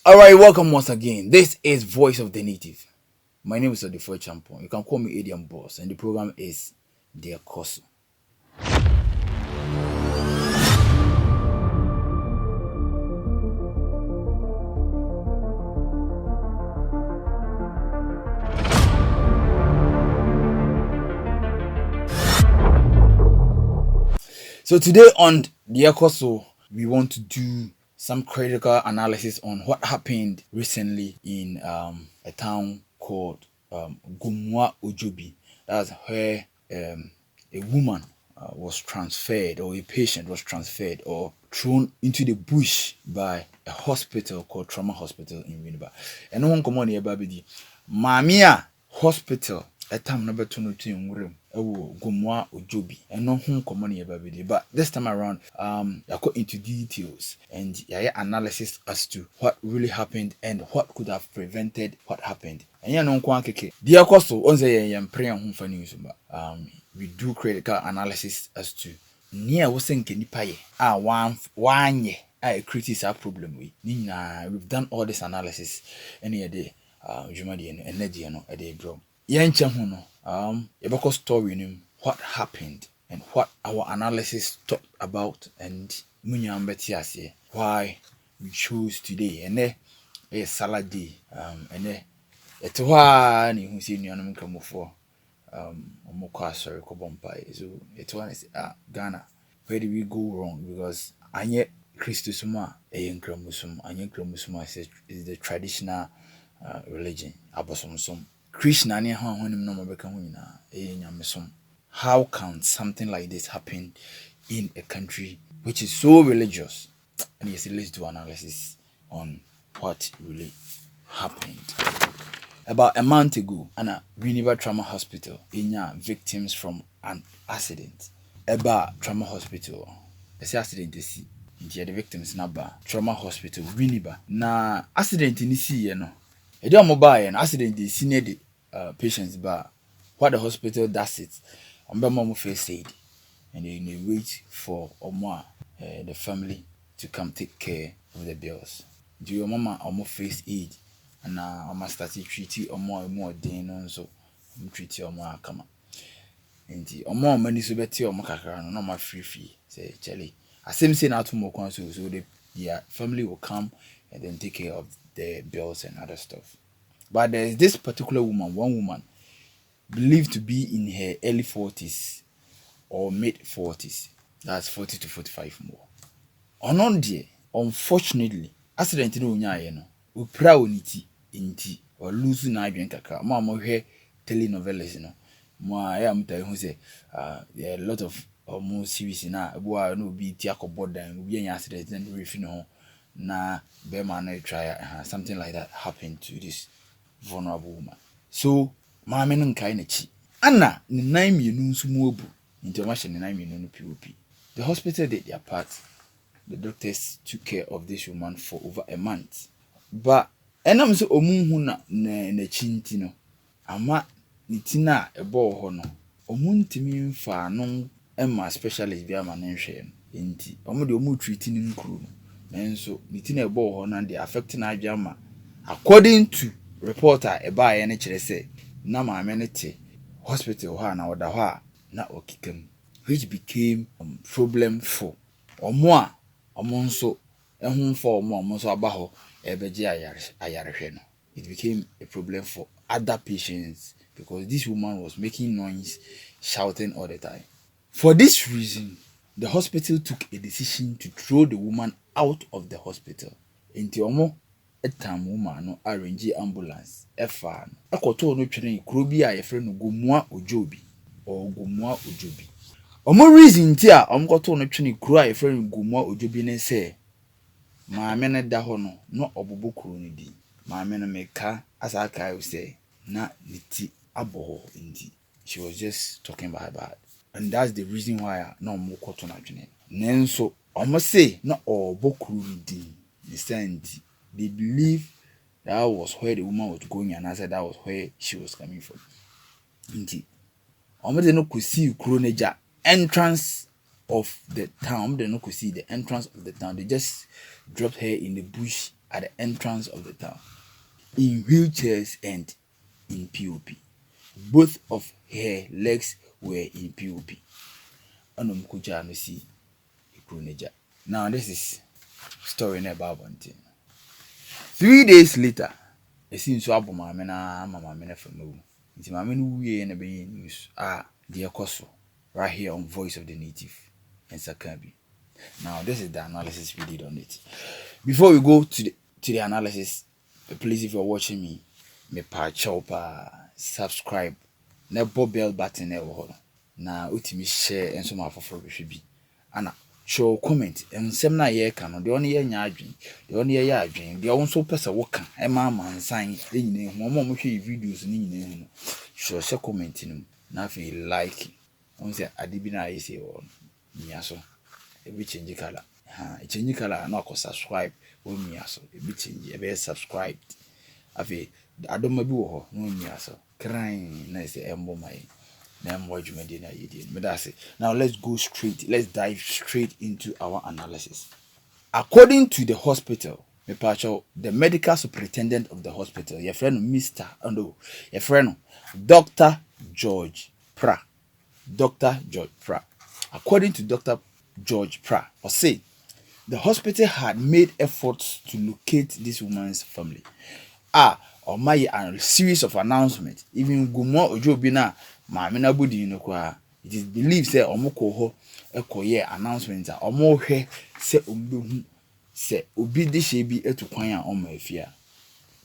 Alright, welcome once again. This is Voice of the Native. My name is Odifo Champon. You can call me Adium Boss, and the program is Dear Koso. So today on Dear Koso, we want to do some critical analysis on what happened recently in a town called Ojobi. That's where a woman was transferred, or a patient was transferred or thrown into the bush by a hospital called Trauma Hospital in Winneba. And no one come on here, baby. Mamia Hospital. A time number 22 in room. Ojobi. And no home common here, baby. But this time around, I got into details and analysis as to what really happened and what could have prevented what happened. And yeah, no one keke. Dear Costo, on the prayer home for news. We do critical analysis as to near wasn't kenipaye. One ye. I critique our problem we. We've done all this analysis any day. Jumadi and energy and a day draw. Yancha huno, yabako story nim what happened and what our analysis talked about and munyambetiase why we chose today and a salad day and etwa ni hu si nuanum kramofo omokwa sorry ko bompa so etwa is Ghana, where did we go wrong? Because anye Christosuma enkramusum anye kramusuma is the traditional religion abosomsom Krishna ni ha honim no mabeka ho nyina nyamesom. How can something like this happen in a country which is so religious? And yes, let's do analysis on what really happened. About a month ago, Anna Winneba Trauma Hospital inya victims from an accident. About Trauma Hospital, the accident is the victims naba Trauma Hospital Winneba. Na accident ni si no. E dey mobile and accident is near the patients, but what the hospital does it, mom first aid, and they wait for the family to come take care of the bills. Do your mama first aid, and start treating more then so treat your kama. And the money so better kakra no my free say Charlie. I same say now tomorrow so the family will come and then take care of the bills and other stuff. But there is this particular woman, one woman, believed to be in her early 40s or mid 40s. That's 40 to 45 more. On dear, unfortunately, accident no nya no. We proud inti or lose na adwen kakra. Mo hwe telenovelas no. Mo am tell who say there are a lot of more series na boy no be ti akobodan, we be accident and refi no na be man no try something like that happened to this vulnerable woman. So maame no nkai na chi ana ne nan mienu nso mu obu intervention ne nan mienu no POP. The hospital did their part. The doctors took care of this woman for over a month, but enam so omunhu na chinti no ama nitina ebo ho no omuntimi mfa no emma specialist bi ama ne nhwe no enti omo de omu treat ni nkuru no nenso nitina ebo ho na dey affect na adwama according to reporter eba ye ne kire say na maame ne te hospital ha na oda ho na okikam, which became a problem for omo nso ehun for omo nso aba ho ebeje ayarehwe no. It became a problem for other patients because this woman was making noise, shouting all the time. For this reason, the hospital took a decision to throw the woman out of the hospital. Enti omo etam woman no arrange ambulance efa no akoto no twene kuro bi a yefre no Ojobi or Ojobi. Omo reason ti a omkoto no twene kuro a yefre no Ojobi ne say maame ne da ho no obobo kuro ni di maame no meka asaka you say na niti aboho ndi. She was just talking about her bad, and that's the reason why no mo koto na twene nenso omo say na obobo kuro ni di the they believe that was where the woman was going, and I said that was where she was coming from. Indeed, they no could see Kroneja entrance of the town. They no could see the entrance of the town. They just dropped her in the bush at the entrance of the town in wheelchairs and in POP. Both of her legs were in POP. Now this is story about one thing. 3 days later, it seems to have mama from me. It's my men we and be news. Dear Koso, right here on Voice of the Native and Sakabi. Now this is the analysis we did on it. Before we go to the analysis, please, if you're watching me patch up, subscribe, na bell button na utimi share and some for be ana show comment and some na ye can the only nya adwen the only ye adwen the also person woka e ma mansan e nyine hu mo hwe videos ni nyine hu show share comment no na fe like on say ade bi na ye say o nya so e bi change color e change color na ko subscribe o nya so e bi change e be subscribed afi adoma bi wo ho no nya so kran na say embo mai. Now let's go straight. Let's dive straight into our analysis. According to the hospital, the medical superintendent of the hospital, your friend Mr. your friend Dr. George Pra. Dr. George Pra. According to Dr. George Pra, or say the hospital had made efforts to locate this woman's family. Or my a series of announcements. Even Ojobi na maame na bodi no kwa. It is believed say omoko ho ekoye announcements a omo hwe se ombehu se obi de shebi etukwan a omo afia.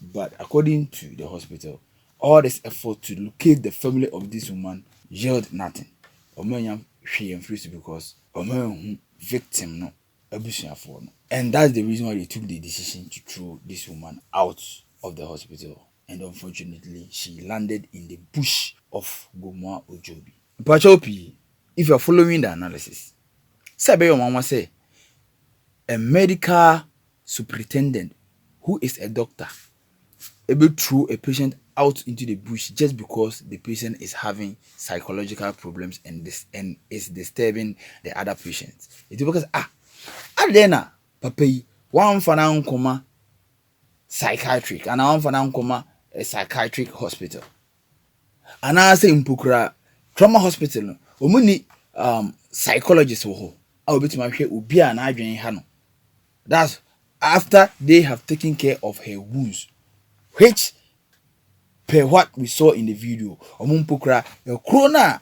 But according to the hospital, all this effort to locate the family of this woman yielded nothing. Omo nyam hwe enfrisi because omo victim no abusuafo no. And that's the reason why they took the decision to throw this woman out of the hospital, and unfortunately she landed in the bush of Ojobi. Pachopi, if you're following the analysis, sabe your mama say a medical superintendent who is a doctor able to throw a patient out into the bush just because the patient is having psychological problems and is disturbing the other patients. It's because adena papai one fana nkoma psychiatric and I want a psychiatric hospital. And I say impukra trauma hospital no omuni psychologist wo I will be to my hwe obi a na adwen ha no. That's after they have taken care of her wounds, which per what we saw in the video omumpukra e kro na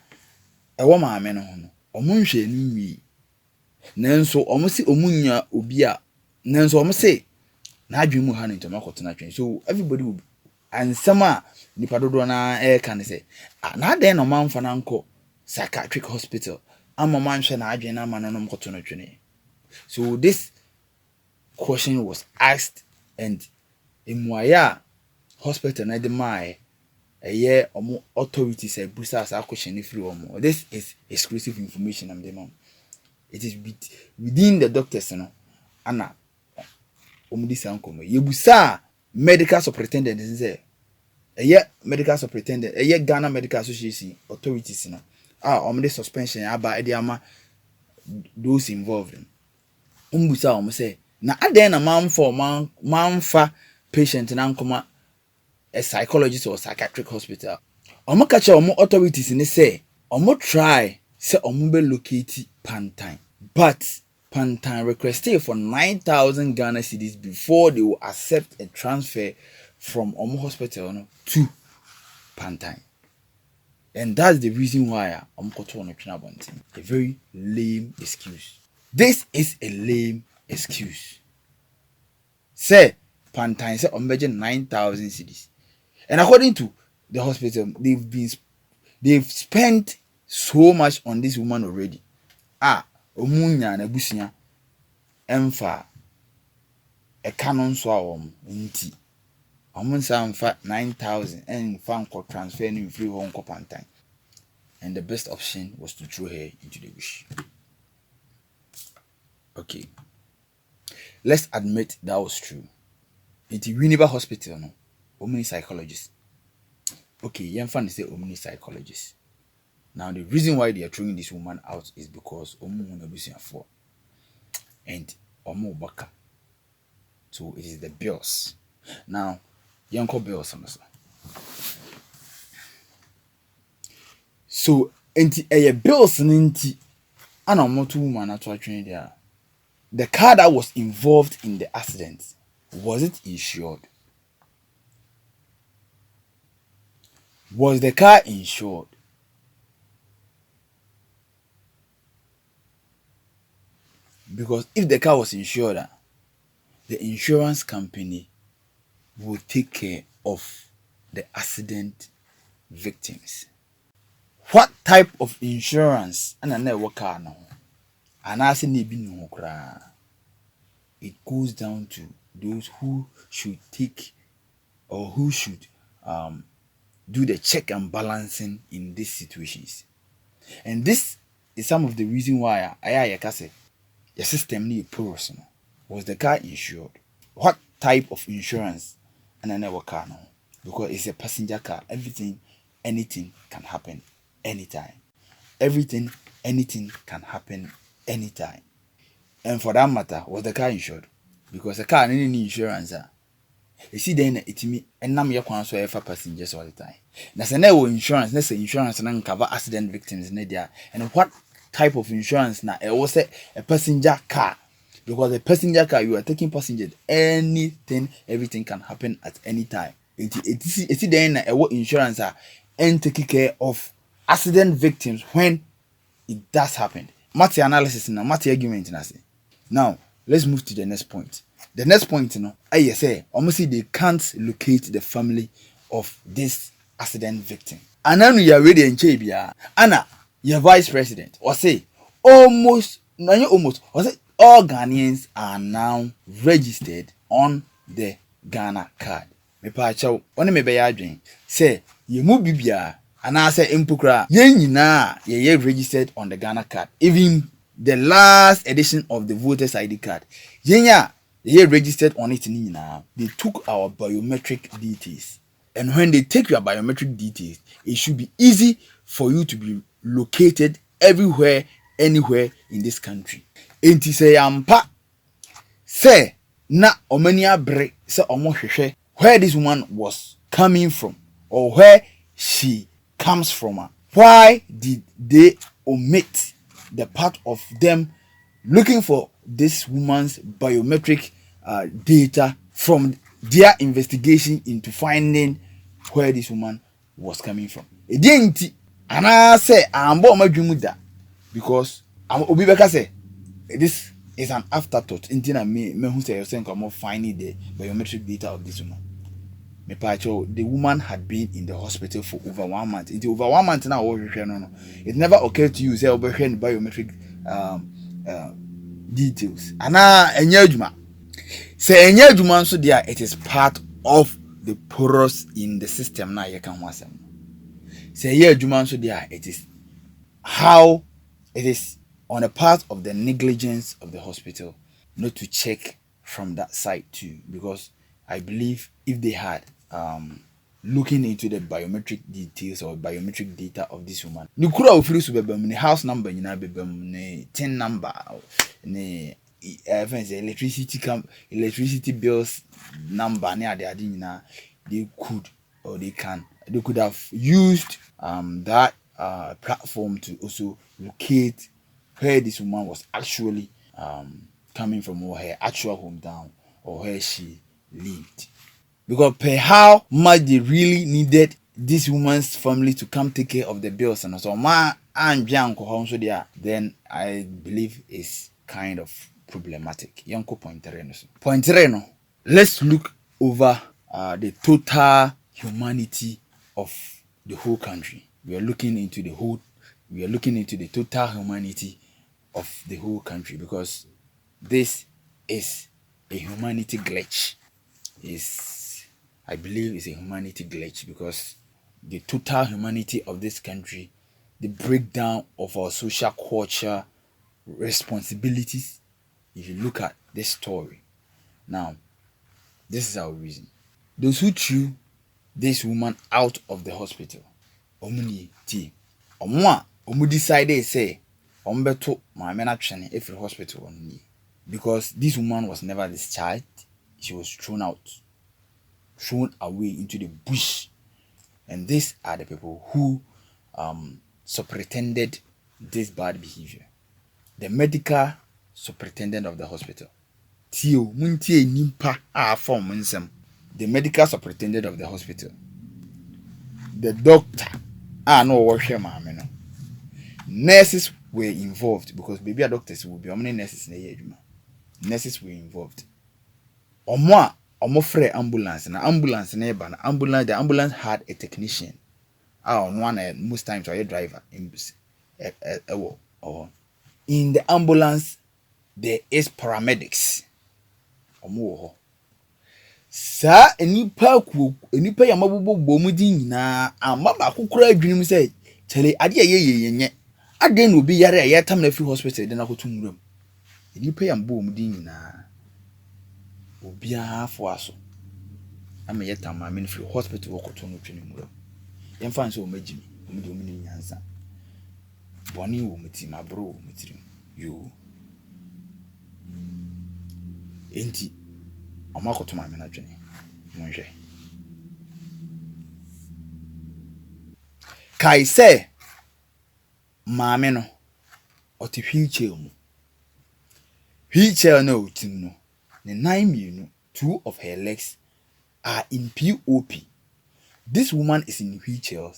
e wo maame no ho no omunhwe ni wi nanso omusi omunya obi a nanso omuse na adwen mu ha no ntoma kotena twen. So everybody will and sama nipa dodo na can say na den no manfa na nko psychiatric hospital ama manhwe na adwen na ma no mkotona twen. So this question was asked, and Imuaya hospital na de mai omo authorities say busa as a question if you omo. This is exclusive information am the mom. It is within the doctors no ana omudisa nkomo yebusa medical superintendent say medical superintendent Ghana Medical Association authorities no omudi suspension aba ediama those involved ombusa omo say na aden na manfa patient na nkoma a psychologist or psychiatric hospital omo kacha omo authorities ni say omo try say omo be locate Pantan, but Pantan requested for 9,000 Ghana cedis before they will accept a transfer from Omo Hospital to Pantan. And that's the reason why Omo Koto no twina bonten. A very lame excuse. This is a lame excuse. Say Pantan say Omo 9,000 cedis. And according to the hospital, they've spent so much on this woman already. Omunya na busia emfa e canon so awom nti omunsa mfa 9,000 and fa nko transfer ni free ho nko Pantan, and the best option was to throw her into the bush. Okay, let's admit that was true. It's winneba hospital no omni psychologist. Okay, yemfa say omni psychologist. Now the reason why they are throwing this woman out is because omu na busia for and omu baka So it is the bills. Now, yanko bills on. So enti bills ninti ana omoto woman ato atwene there. The car that was involved in the accident, was it insured? Was the car insured? Because if the car was insured, the insurance company will take care of the accident victims. What type of insurance and na ɛwɔ car no? And I say it goes down to those who should take or who should do the check and balancing in these situations. And this is some of the reason why I say the system need porous. Was the car insured? What type of insurance and I never car no? Because it's a passenger car. Anything can happen anytime. Anything can happen anytime. And for that matter, was the car insured? Because the car need insurance. You see, then it me and nam your kwan so for passengers all the time. Now, say no insurance, let's say insurance and cover accident victims in there. And what type of insurance now? It was a passenger car. Because a passenger car, you are taking passengers, everything can happen at any time. It's then a insurance and taking care of accident victims when it does happen. Mati analysis now, mati argument now. Now, let's move to the next point. The next point, I say, almost they can't locate the family of this accident victim. And then you are ready in Chabia. Anna, your vice president, or say, or say, all Ghanaians are now registered on the Ghana card. Me pa chow, one me be adwen. Say, ye mu bibia, and I say impukra, ye registered on the Ghana card. Even the last edition of the voters ID card. They registered on it now. They took our biometric details. And when they take your biometric details, it should be easy for you to be located everywhere, anywhere in this country. Enti say ampa say na omania bre say omo hwehwe where this woman was coming from or where she comes from. Why did they omit the part of them looking for this woman's biometric data from their investigation into finding where this woman was coming from? And I say I'm because I'm Obi Beka say this is an afterthought. Intina me who say you're come finding the biometric data of this woman. Me pacho, the woman had been in the hospital for over 1 month. Into over 1 month now, no. It never occurred to you say over here biometric details. Ana enyejuma. Say enyejuma so there it is part of the porous in the system na you can wasem. Say enyejuma so there it is how it is on a part of the negligence of the hospital not to check from that side too, because I believe if they had looking into the biometric details or biometric data of this woman, you could have free to house number, you know, tin number, electricity bills number, they could or they could have used that platform to also locate where this woman was actually coming from, or her actual hometown, or where she lived. Because per how much they really needed this woman's family to come take care of the bills and so then I believe it's kind of problematic. Point Reno. Let's look over the total humanity of the whole country. We are looking into the total humanity of the whole country, because this is a humanity glitch. I believe it's a humanity glitch, because the total humanity of this country, the breakdown of our social culture, responsibilities. If you look at this story, now, this is our reason. Those who threw this woman out of the hospital, decided say, beto my men if the hospital, because this woman was never discharged. she was thrown away into the bush. And these are the people who superintended this bad behavior. The medical superintendent of the hospital. Tio muntie nimpa a form nsem. The medical superintendent of the hospital. The doctor no worship maame no. Nurses were involved because baby doctors will be how many nurses na yedwuma. Nurses were involved. Omo frɛ ambulance na ambulance na eba na ambulance, the ambulance had a technician. On one most times or a driver in the ambulance there is paramedics. Omo sa enipa yamabubo bomudi nyina amaba akukura adwunim say chele ade ye ade na obi yare ya tam na free hospital de na kotumram enipa yambo bomudi nyina obi afo aso ama ye tam ma free hospital wokoto no twenimuram yemfa nso omagimi omudi nyansa boni wo muti ma bro wo mutirim yo enti amakoto ma na twene monhwe kai se maame no oti wheelchair no otim no ne nine mienu, two of her legs are in POP. This woman is in wheelchair.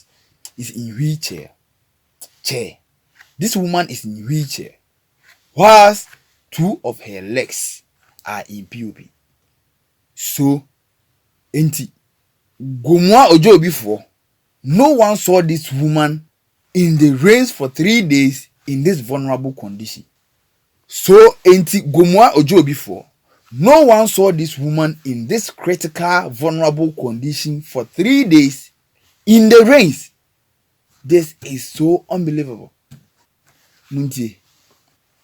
Chair. This woman is in wheelchair. Whilst two of her legs are in POP. So, enti Gomwa Ojobi for no one saw this woman in the rains for 3 days in this vulnerable condition. So, enti Gomwa Ojobi for no one saw this woman in this critical, vulnerable condition for 3 days in the rains. This is so unbelievable. Munti,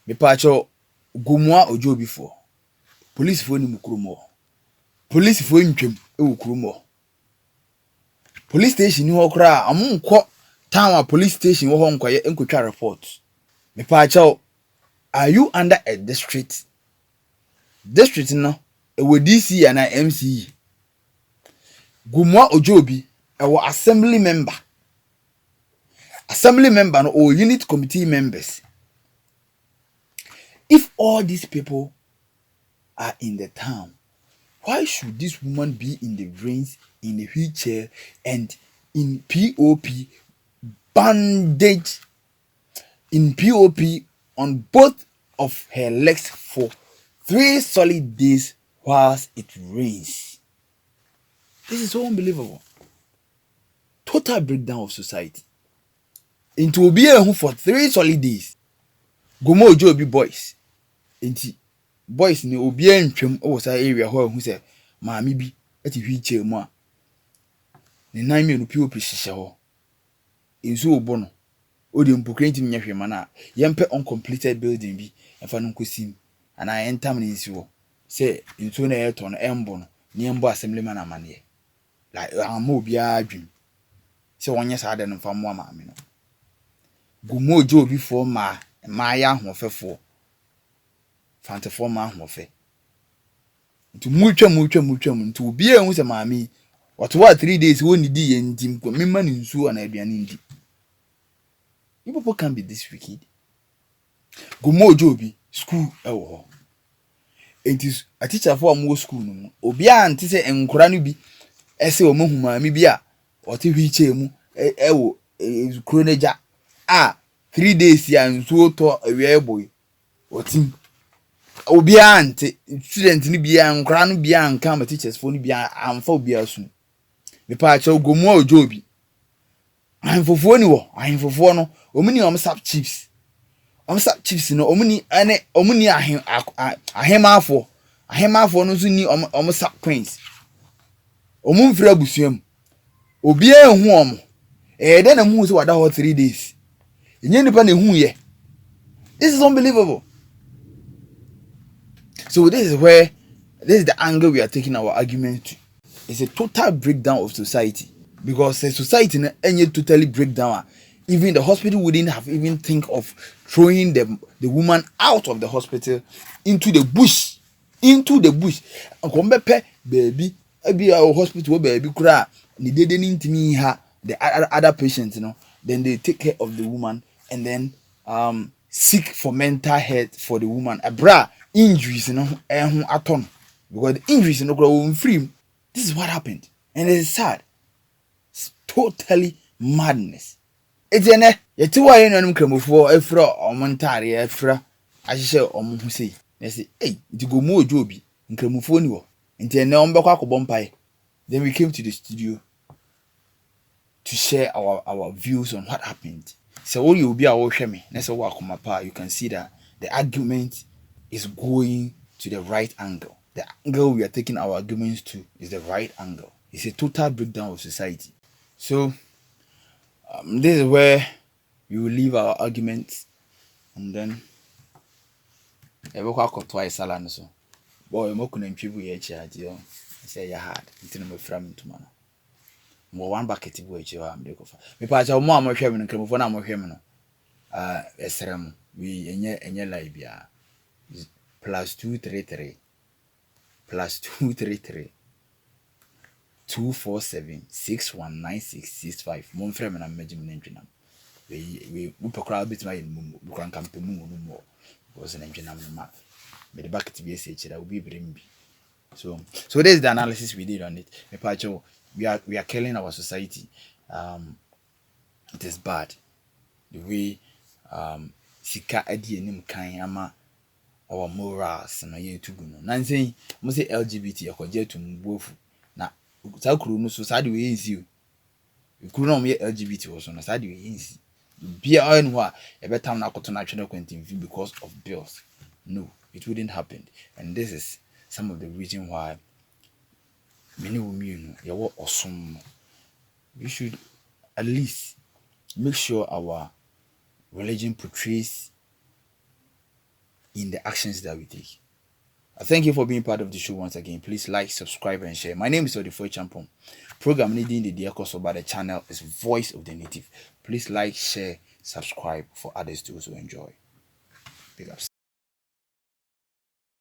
me pacho Gomwa Ojobi for police for ni mukrumo. Police for ntwem e wukrumo. Police station ni ho kra amunko town police station wo ho nkoye enkotwa report. Me pacho, are you under a district? District no ewo DC and MCE. Gomwa Ojobi ewo assembly member no or unit committee members. If all these people are in the town, why should this woman be in the rains, in a wheelchair, and in POP, bandage in POP on both of her legs for 3 solid days whilst it rains? This is so unbelievable. Total breakdown of society. Into obi ehun for 3 solid days. Gomwa Ojobi boys. Enti boys ni obi antwem o sa area ho ehun se maami bi ati wheelchair mu a ne nan me no POP hihye ho. Enso obo no odi mpokranti nyehwe mana yempe uncompleted building bi efa no nkosim ana entam ne nsi wo se nso na eto no embo no ne embo assemblyman amane like am obi adwum se wonye sa de no mfa mo maame no Gomwa Ojobi for ma ya ahofefo fante for ma ahofe nti mutwam nti obi ehun se maame wato 3 days woni di ye ntim ko memma ne nsuo na aduane ndi. You people can be this wicked. Gomwa Ojobi school ewo ho. Enti a teacher for am school no obi ante se enkora no bi ese o mahu maame bi a ote wheelchair mu ewo kroneja 3 days ya nsuo to awie boy otim obi ante student ni bia nkora no bia nka ma teachers for ni bia amfa obi asu me pa cha Gomwa Ojobi ahemfofo ni wo ahemfofo no omuni sub chiefs no omuni ahemafo no so ni sub queens omumfira busuam obi ehun de na mu so wada ho 3 days enye nipa na ehun ye. This is unbelievable. So this is the angle we are taking our argument to. It's a total breakdown of society, because the society na totally break down. Even the hospital wouldn't have even think of throwing the woman out of the hospital into the bush into the bush. Come baby, baby, be our hospital, baby, cry. They didn't me her the other patients, Then they take care of the woman and then seek for mental health for the woman. A bra injuries, and aton because the injuries, grow free. This is what happened, and it's sad. It's totally madness. It's yɛte wa yɛn nanum kramofo efra omontare efra ahyehyɛ omo ho sei na say nti go mu Ojobi nkramofo ni wo nti ene on bekwa akobɔ mpae. Then we came to the studio to share our views on what happened. So all you be a wo hwɛ me na say wo akoma pa, you can see that the argument is going to the right angle. The angle we are taking our arguments to is the right angle. It's a total breakdown of society. So this is where we will leave our arguments, and then twice so boy mo kuna ntwibu ye charge yo say ya hard nti no me from ntoma no mo one bucket bu echi ha me kofa me pa cha mo amhwe me no kremofo na amhwe me no esrem we enye live bia +233 +233 247 619665 mo mfrɛ me na mmagim na ntwinam we pokra bit my mu kran kampe mu mo because na ntwinam no ma me the bucket be say chira obi brembi. So this is the analysis we did on it. Me pacho we are killing our society. It is bad the way sika adi enim kan ama our morals na ye tugu no na nsen mo say LGBT akwaje to mbofu na sa kuru no so sa de we nsi o kuru no mo LGBT wo so na sa de we nsi bia on ho a e betam na akoto na twene kwantin because of bills. No, it wouldn't happen. And this is some of the reason why many women you awesome. We should at least make sure our religion portrays in the actions that we take. I thank you for being part of the show once again. Please like, subscribe, and share. My name is Ojobi Champon. Program leading the Diakoso by the channel is Voice of the Native. Please like, share, subscribe for others to also enjoy. Big ups.